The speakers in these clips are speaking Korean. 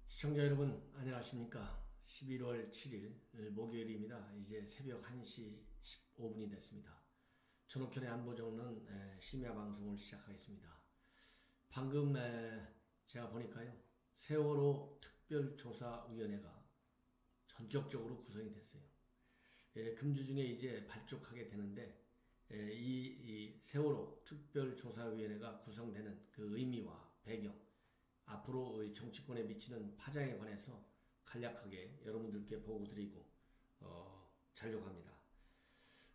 시청자 여러분 안녕하십니까. 11월 7일 목요일입니다. 이제 새벽 1시 15분이 됐습니다. 전옥현의 안보정론 심야 방송을 시작하겠습니다. 방금 제가 보니까요, 세월호 특별조사위원회가 전격적으로 구성이 됐어요. 금주 중에 이제 발족하게 되는데, 이 세월호 특별조사위원회가 구성되는 그 의미와 배경, 앞으로 정치권에 미치는 파장에 관해서 간략하게 여러분들께 보고드리고 자료합니다.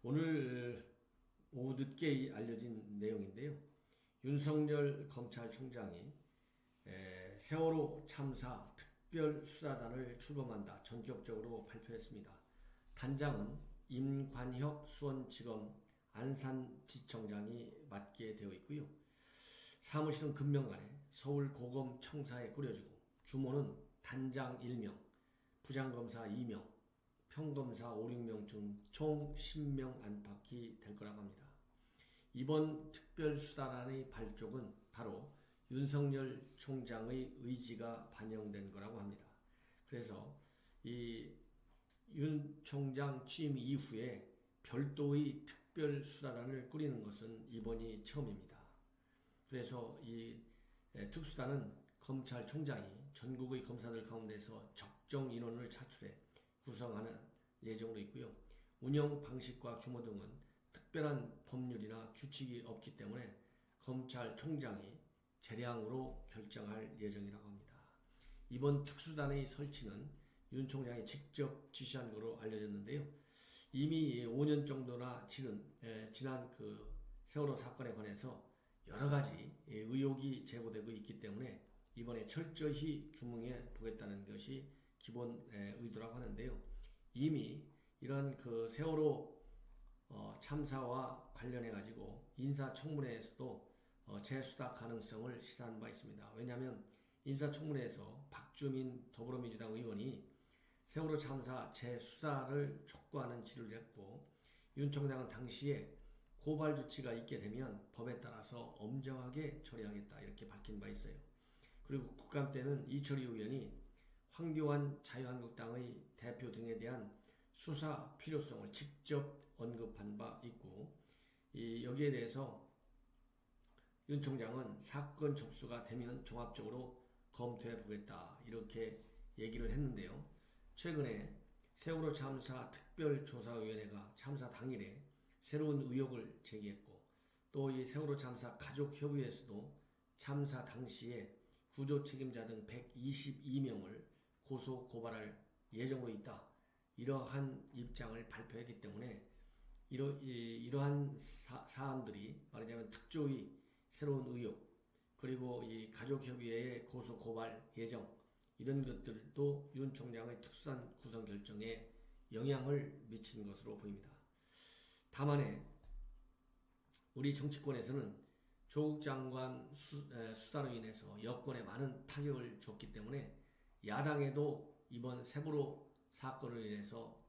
오늘 오후 늦게 알려진 내용인데요. 윤석열 검찰총장이 세월호 참사 특별수사단을 출범한다 전격적으로 발표했습니다. 단장은 임관혁 수원지검 안산지청장이 맡게 되어 있고요. 사무실은 금명간에 서울고검청사에 꾸려지고, 규모는 단장 1명, 부장검사 2명, 평검사 5, 6명 중 총 10명 안팎이 될 거라고 합니다. 이번 특별수사단의 발족은 바로 윤석열 총장의 의지가 반영된 거라고 합니다. 그래서 이 윤 총장 취임 이후에 별도의 특별수사단을 꾸리는 것은 이번이 처음입니다. 그래서 이 특수단은 검찰총장이 전국의 검사들 가운데서 적정 인원을 차출해 구성하는 예정으로 있고요. 운영 방식과 규모 등은 특별한 법률이나 규칙이 없기 때문에 검찰총장이 재량으로 결정할 예정이라고 합니다. 이번 특수단의 설치는 윤 총장이 직접 지시한 것으로 알려졌는데요. 이미 5년 정도나 지난 그 세월호 사건에 관해서 여러 가지 의혹이 제기되고 있기 때문에 이번에 철저히 규명해 보겠다는 것이 기본 의도라고 하는데요. 이미 이런 그 세월호 참사와 관련해 가지고 인사청문회에서도 재수사 가능성을 시사한 바 있습니다. 왜냐하면 인사청문회에서 박주민 더불어민주당 의원이 세월호 참사 재수사를 촉구하는 질의를 했고, 윤 총장은 당시에 고발 조치가 있게 되면 법에 따라서 엄정하게 처리하겠다 이렇게 밝힌 바 있어요. 그리고 국감 때는 이철희 의원이 황교안 자유한국당의 대표 등에 대한 수사 필요성을 직접 언급한 바 있고, 여기에 대해서 윤 총장은 사건 접수가 되면 종합적으로 검토해 보겠다 이렇게 얘기를 했는데요. 최근에 세월호 참사 특별조사위원회가 참사 당일에 새로운 의혹을 제기했고, 또 이 세월호 참사 가족협의회에서도 참사 당시에 구조 책임자 등 122명을 고소 고발할 예정으로 있다, 이러한 입장을 발표했기 때문에 이러한 사안들이 말하자면 특조위 새로운 의혹, 그리고 이 가족협의회의 고소 고발 예정, 이런 것들도 윤 총장의 특수단 구성 결정에 영향을 미친 것으로 보입니다. 다만에 우리 정치권에서는 조국 장관 수사로 인해서 여권에 많은 타격을 줬기 때문에 야당에도 이번 세월호 사건을 인해서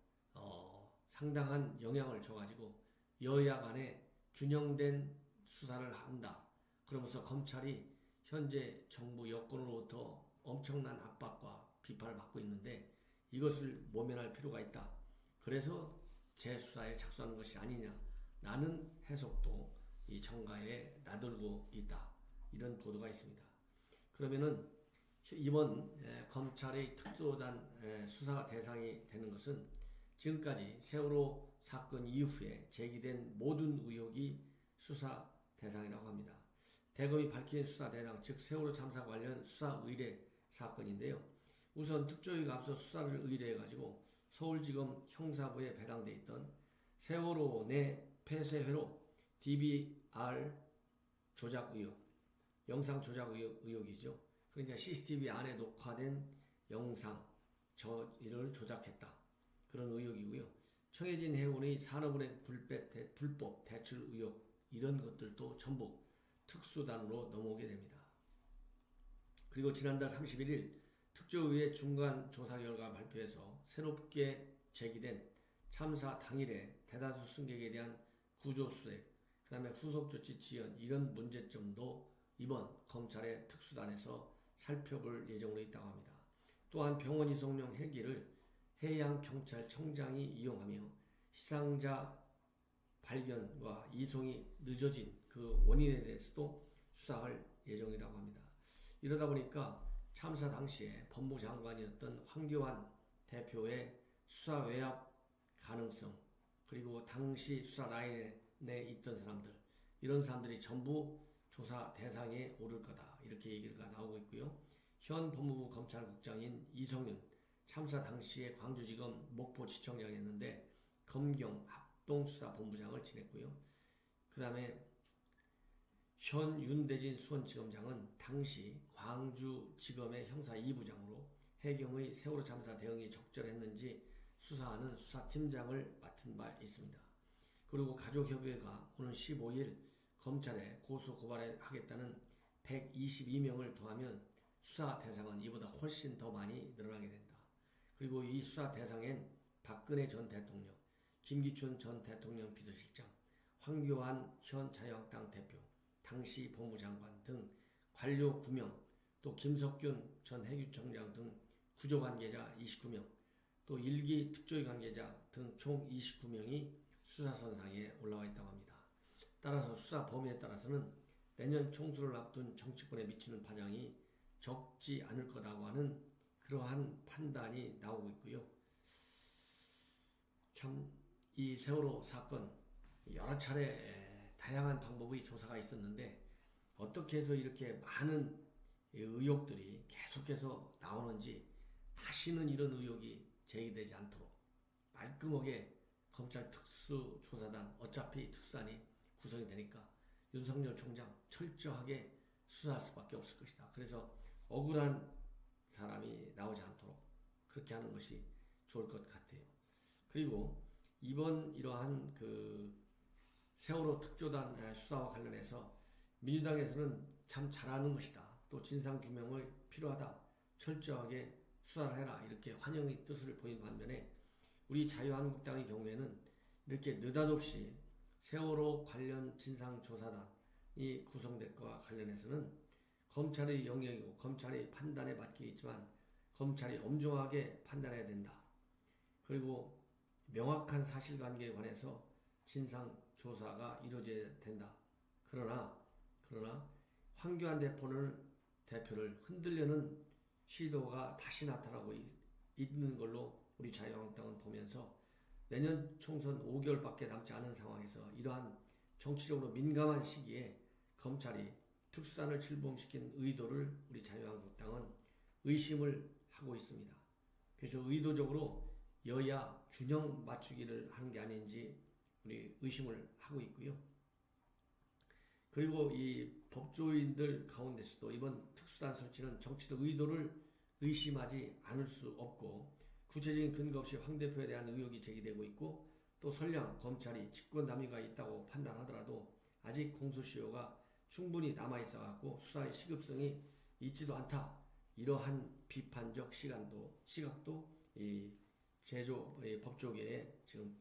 상당한 영향을 줘가지고 여야 간에 균형된 수사를 한다, 그러면서 검찰이 현재 정부 여권으로부터 엄청난 압박과 비판을 받고 있는데 이것을 모면할 필요가 있다, 그래서 재수사에 착수하는 것이 아니냐라는 해석도 이 정가에 나돌고 있다, 이런 보도가 있습니다. 그러면은 이번 검찰의 특조단 수사 대상이 되는 것은 지금까지 세월호 사건 이후에 제기된 모든 의혹이 수사 대상이라고 합니다. 대검이 밝힌 수사 대상, 즉 세월호 참사 관련 수사 의뢰 사건인데요. 우선 특조위가 앞서 수사를 의뢰해가지고 서울지검 형사부에 배당돼 있던 세월호 내 폐쇄회로 DVR 조작 의혹, 영상 조작 의혹이죠. 그러니까 CCTV 안에 녹화된 영상, 이를 조작했다, 그런 의혹이고요. 청해진 해운의 산업은행 불법 대출 의혹, 이런 것들도 전부 특수단으로 넘어오게 됩니다. 그리고 지난달 31일 특조위의 중간 조사 결과 발표해서 새롭게 제기된 참사 당일의 대다수 승객에 대한 구조수색, 그 다음에 후속조치 지연 이런 문제점도 이번 검찰의 특수단에서 살펴볼 예정으로 있다고 합니다. 또한 병원 이송용 헬기를 해양경찰청장이 이용하며 희생자 발견과 이송이 늦어진 그 원인에 대해서도 수사할 예정이라고 합니다. 이러다 보니까 참사 당시에 법무장관이었던 황교안 대표의 수사 외압 가능성, 그리고 당시 수사 라인에 있던 사람들, 이런 사람들이 전부 조사 대상에 오를 거다, 이렇게 얘기가 나오고 있고요. 현 법무부 검찰국장인 이성윤, 참사 당시에 광주지검 목포지청장이었는데 검경 합동수사본부장을 지냈고요. 그 다음에 현 윤대진 수원지검장은 당시 광주지검의 형사 2부장으로 해경의 세월호 참사 대응이 적절했는지 수사하는 수사팀장을 맡은 바 있습니다. 그리고 가족협의회가 오늘 15일 검찰에 고소 고발하겠다는 122명을 더하면 수사 대상은 이보다 훨씬 더 많이 늘어나게 된다. 그리고 이 수사 대상엔 박근혜 전 대통령, 김기춘 전 대통령 비서실장, 황교안 현 자유한국당 대표, 당시 법무장관 등 관료 9명, 또 김석균 전 해경청장 등 구조관계자 29명, 또 일기 특조위 관계자 등 총 29명이 수사선상에 올라와 있다고 합니다. 따라서 수사 범위에 따라서는 내년 총선을 앞둔 정치권에 미치는 파장이 적지 않을 거라고 하는 그러한 판단이 나오고 있고요. 참 이 세월호 사건 여러 차례 다양한 방법의 조사가 있었는데 어떻게 해서 이렇게 많은 의혹들이 계속해서 나오는지 다시는 이런 의혹이 제기되지 않도록 말끔하게 검찰 특수조사단, 어차피 특수단이 구성이 되니까 윤석열 총장 철저하게 수사할 수밖에 없을 것이다. 그래서 억울한 사람이 나오지 않도록 그렇게 하는 것이 좋을 것 같아요. 그리고 이번 이러한 그 세월호 특조단 수사와 관련해서 민주당에서는 참 잘하는 것이다. 또 진상규명이 필요하다. 철저하게 수사를 해라. 이렇게 환영의 뜻을 보인 반면에 우리 자유한국당의 경우에는 이렇게 느닷없이 세월호 관련 진상조사단이 구성될 것과 관련해서는 검찰의 영역이고 검찰의 판단에 맡기겠지만 검찰이 엄중하게 판단해야 된다. 그리고 명확한 사실관계에 관해서 진상조사가 이루어져야 된다. 그러나 황교안 대표를 흔들려는 시도가 다시 나타나고 있는 걸로 우리 자유한국당은 보면서 내년 총선 5개월밖에 남지 않은 상황에서 이러한 정치적으로 민감한 시기에 검찰이 특수단을 출범시킨 의도를 우리 자유한국당은 의심을 하고 있습니다. 그래서 의도적으로 여야 균형 맞추기를 하는 게 아닌지 우리 의심을 하고 있고요. 그리고 이 법조인들 가운데서도 이번 특수단 설치는 정치적 의도를 의심하지 않을 수 없고 구체적인 근거 없이 황 대표에 대한 의혹이 제기되고 있고 또 설령 검찰이 직권남용가 있다고 판단하더라도 아직 공소시효가 충분히 남아있어갖고 수사의 시급성이 있지도 않다. 이러한 비판적 시각도 이 법조계에 지금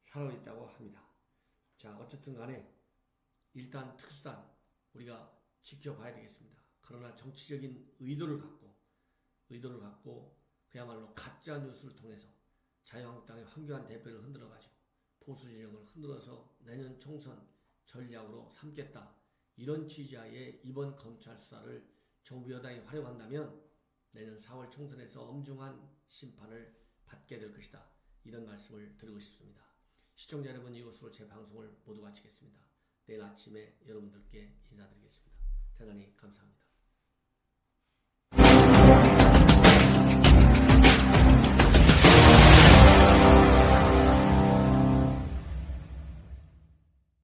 살아있다고 합니다. 자, 어쨌든 간에 일단 특수단 우리가 지켜봐야 되겠습니다. 그러나 정치적인 의도를 갖고 그야말로 가짜 뉴스를 통해서 자유한국당의 황교안 대표를 흔들어가지고 보수 진영을 흔들어서 내년 총선 전략으로 삼겠다. 이런 취지하에 이번 검찰 수사를 정부 여당이 활용한다면 내년 4월 총선에서 엄중한 심판을 받게 될 것이다. 이런 말씀을 드리고 싶습니다. 시청자 여러분, 이것으로 제 방송을 모두 마치겠습니다. 내일 아침에 여러분들께 인사드리겠습니다. 대단히 감사합니다.